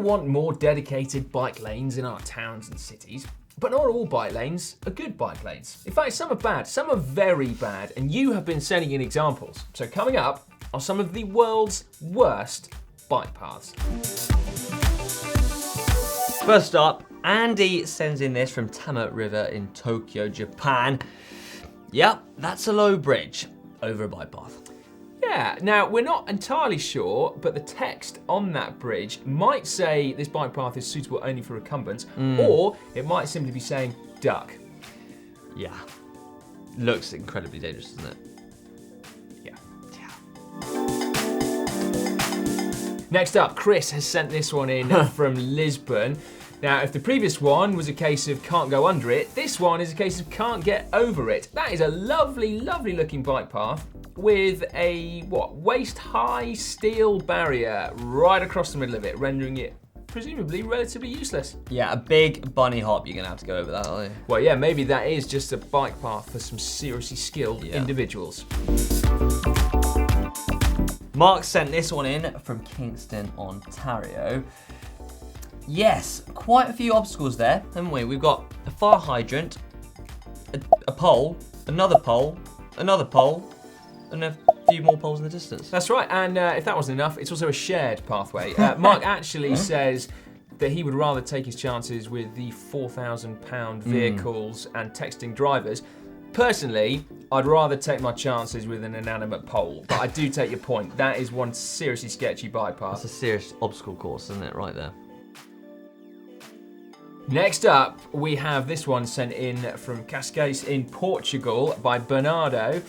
want more dedicated bike lanes in our towns and cities, but not all bike lanes are good bike lanes. In fact, some are bad, some are very bad, and you have been sending in examples. So coming up are some of the world's worst bike paths. First up, Andy sends in this from Tama River in Tokyo, Japan. Yep, that's a low bridge over a bike path. Yeah, now we're not entirely sure, but the text on that bridge might say this bike path is suitable only for recumbents, or it might simply be saying duck. Yeah, looks incredibly dangerous, doesn't it? Next up, Chris has sent this one in from Lisbon. Now, if the previous one was a case of can't go under it, this one is a case of can't get over it. That is a lovely, lovely looking bike path with a, waist-high steel barrier right across the middle of it, rendering it presumably relatively useless. Yeah, a big bunny hop, you're gonna have to go over that, aren't you? Well, yeah, maybe that is just a bike path for some seriously skilled individuals. Mark sent this one in from Kingston, Ontario. Yes, quite a few obstacles there, haven't we? We've got a fire hydrant, a pole, another pole, another pole, and a few more poles in the distance. That's right, and if that wasn't enough, it's also a shared pathway. Mark actually says that he would rather take his chances with the £4,000 vehicles and texting drivers. Personally, I'd rather take my chances with an inanimate pole, but I do take your point. That is one seriously sketchy bike path. That's a serious obstacle course, isn't it, right there? Next up, we have this one sent in from CASCAIS in Portugal by Bernardo.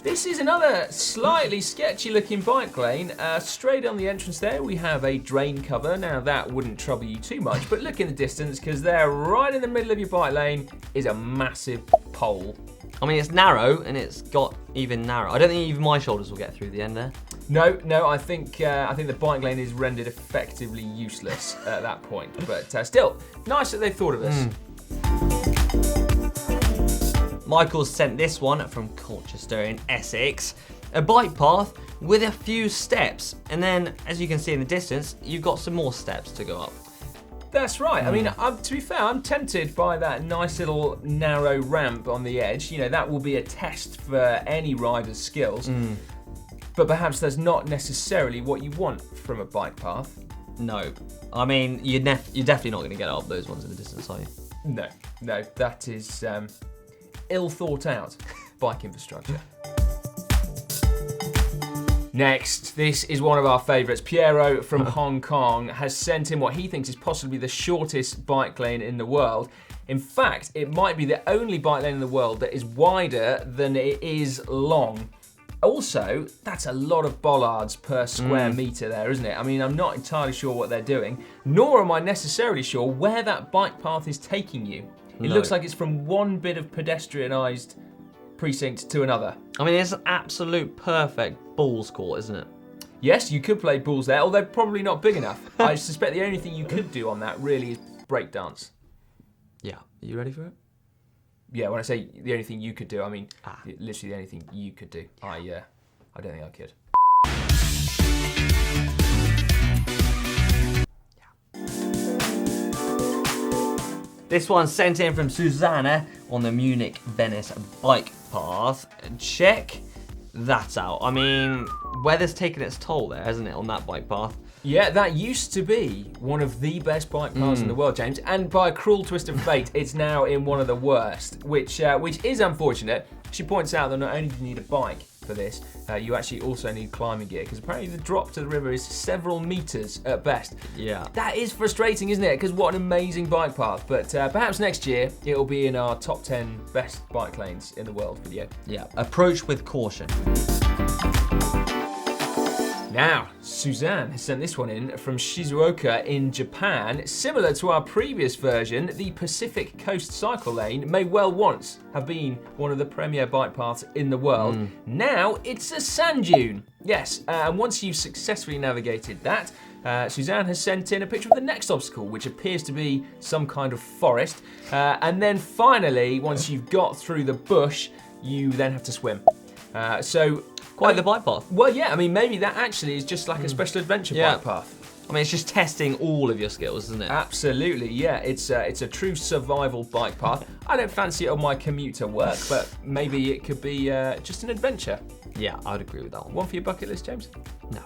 This is another slightly sketchy looking bike lane. Straight on the entrance there, we have a drain cover. Now that wouldn't trouble you too much, but look in the distance, because there, right in the middle of your bike lane, is a massive pole. I mean, it's narrow, and it's got even narrow. I don't think even my shoulders will get through the end there. No, I think the bike lane is rendered effectively useless at that point. But still, nice that they thought of us. Michael's sent this one from Colchester in Essex. A bike path with a few steps, and then, as you can see in the distance, you've got some more steps to go up. That's right. I mean, to be fair, I'm tempted by that nice little narrow ramp on the edge. You know, that will be a test for any rider's skills. But perhaps that's not necessarily what you want from a bike path. No. I mean, you're definitely not going to get up those ones in the distance, are you? No, that is ill thought out bike infrastructure. Next, this is one of our favourites. Piero from Hong Kong has sent in what he thinks is possibly the shortest bike lane in the world. In fact, it might be the only bike lane in the world that is wider than it is long. Also, that's a lot of bollards per square metre there, isn't it? I mean, I'm not entirely sure what they're doing, nor am I necessarily sure where that bike path is taking you. It looks like it's from one bit of pedestrianised precinct to another. I mean, it's an absolute perfect balls court, isn't it? Yes, you could play balls there, although probably not big enough. I suspect the only thing you could do on that really is breakdance. Yeah. Are you ready for it? Yeah, when I say the only thing you could do, I mean literally the only thing you could do. I don't think I could. This one's sent in from Zuzanna on the Munich-Venice bike path. Check that out. I mean, weather's taken its toll there, hasn't it, on that bike path? Yeah, that used to be one of the best bike paths in the world, James, and by a cruel twist of fate, it's now in one of the worst, which is unfortunate. She points out that not only do you need a bike for this, you actually also need climbing gear, because apparently the drop to the river is several metres at best. Yeah. That is frustrating, isn't it? Because what an amazing bike path. But perhaps next year, it'll be in our top 10 best bike lanes in the world video. Yeah, approach with caution. Now, Suzanne has sent this one in from Shizuoka in Japan. Similar to our previous version, the Pacific Coast Cycle Lane may well once have been one of the premier bike paths in the world. Now it's a sand dune. Yes, and once you've successfully navigated that, Suzanne has sent in a picture of the next obstacle, which appears to be some kind of forest. And then finally, once you've got through the bush, you then have to swim. Quite the bike path. Well, yeah, I mean, maybe that actually is just like a special adventure bike path. I mean, it's just testing all of your skills, isn't it? Absolutely, yeah. It's a true survival bike path. I don't fancy it on my commute to work, but maybe it could be just an adventure. Yeah, I would agree with that one. One for your bucket list, James? No.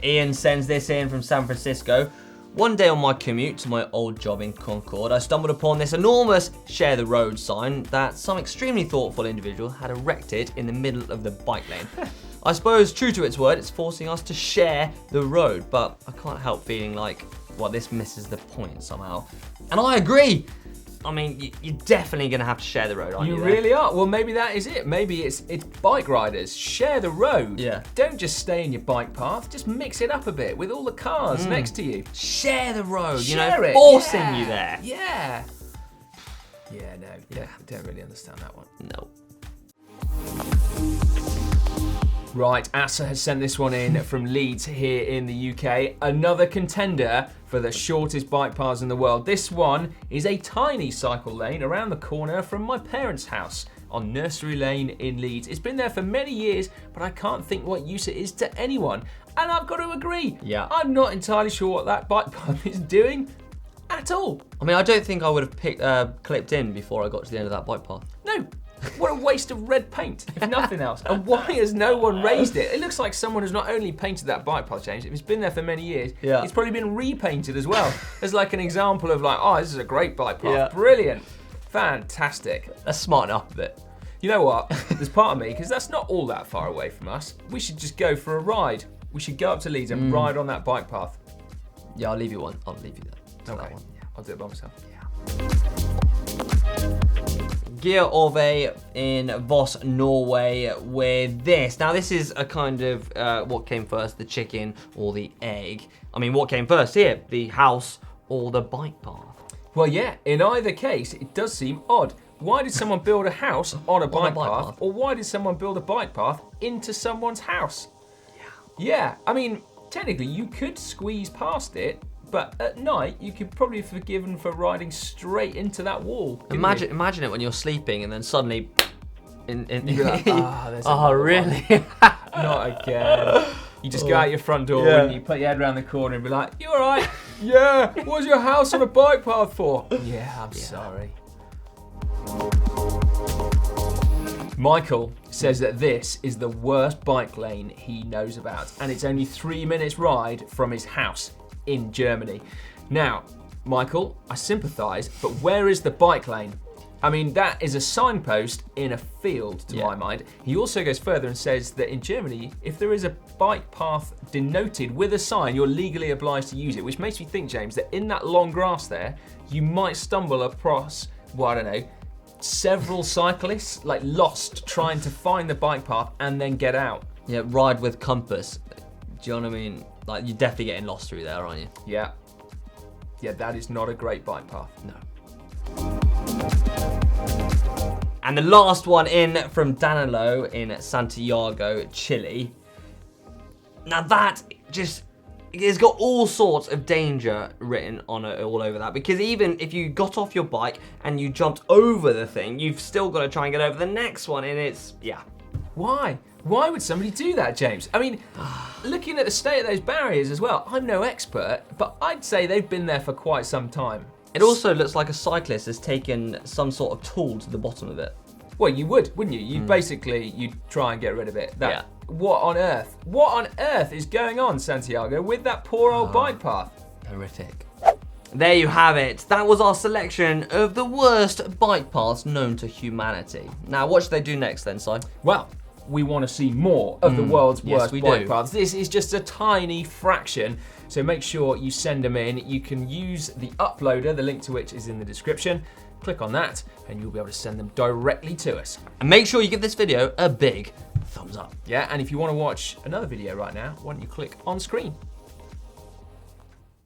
Ian sends this in from San Francisco. One day on my commute to my old job in Concord, I stumbled upon this enormous share the road sign that some extremely thoughtful individual had erected in the middle of the bike lane. I suppose, true to its word, it's forcing us to share the road, but I can't help feeling like, well, this misses the point somehow. And I agree. I mean, you're definitely going to have to share the road, aren't you? You really are. Well, maybe that is it. Maybe it's bike riders. Share the road. Yeah. Don't just stay in your bike path. Just mix it up a bit with all the cars next to you. Share the road, Share it. forcing you there. Yeah. Yeah, no. Yeah, don't really understand that one. No. Right, Asa has sent this one in from Leeds here in the UK. Another contender for the shortest bike paths in the world. This one is a tiny cycle lane around the corner from my parents' house on Nursery Lane in Leeds. It's been there for many years, but I can't think what use it is to anyone. And I've got to agree. Yeah. I'm not entirely sure what that bike path is doing at all. I mean, I don't think I would have clipped in before I got to the end of that bike path. No. What a waste of red paint, if nothing else. And why has no one raised it? It looks like someone has not only painted that bike path, James, if it's been there for many years, it's probably been repainted as well. As like an example of like, oh, this is a great bike path. Yeah. Brilliant. Fantastic. Let's smarten up a bit. You know what? There's part of me, because that's not all that far away from us. We should just go for a ride. We should go up to Leeds and ride on that bike path. Yeah, I'll leave you one. I'll leave you that. Okay. That one. Yeah, I'll do it by myself. GIER in VOSS, Norway with this. Now this is a kind of what came first, the chicken or the egg? I mean, what came first here? The house or the bike path? Well, yeah, in either case, it does seem odd. Why did someone build a house on a bike path? Or why did someone build a bike path into someone's house? Yeah, I mean, technically you could squeeze past it, but at night, you could probably be forgiven for riding straight into that wall. Imagine it when you're sleeping and then suddenly... You'd be like, there's oh, really? Not again. You just go out your front door and you put your head around the corner and be like, you all right? Yeah, what's your house on a bike path for? Yeah, I'm sorry. Michael says that this is the worst bike lane he knows about, and it's only 3 minutes ride from his house in Germany. Now, Michael, I sympathise, but where is the bike lane? I mean, that is a signpost in a field, to my mind. He also goes further and says that in Germany, if there is a bike path denoted with a sign, you're legally obliged to use it, which makes me think, James, that in that long grass there, you might stumble across, well, I don't know, several cyclists, like lost, trying to find the bike path and then get out. Yeah, ride with compass. Do you know what I mean? Like, you're definitely getting lost through there, aren't you? Yeah. Yeah, that is not a great bike path. No. And the last one in from DANILO in Santiago, Chile. Now that just, it's got all sorts of danger written on it all over that, because even if you got off your bike and you jumped over the thing, you've still got to try and get over the next one, and it's, Why? Why would somebody do that, James? I mean, looking at the state of those barriers as well, I'm no expert, but I'd say they've been there for quite some time. It also looks like a cyclist has taken some sort of tool to the bottom of it. Well, you would, wouldn't you? You'd try and get rid of it. What on earth? What on earth is going on, Santiago, with that poor old bike path? Horrific. There you have it. That was our selection of the worst bike paths known to humanity. Now, what should they do next then, Si? Well, we want to see more of the world's worst bike do. paths. This is just a tiny fraction, so make sure you send them in. You can use the uploader, the link to which is in the description. Click on that and you'll be able to send them directly to us. And make sure you give this video a big thumbs up. Yeah, and if you want to watch another video right now, why don't you click on screen?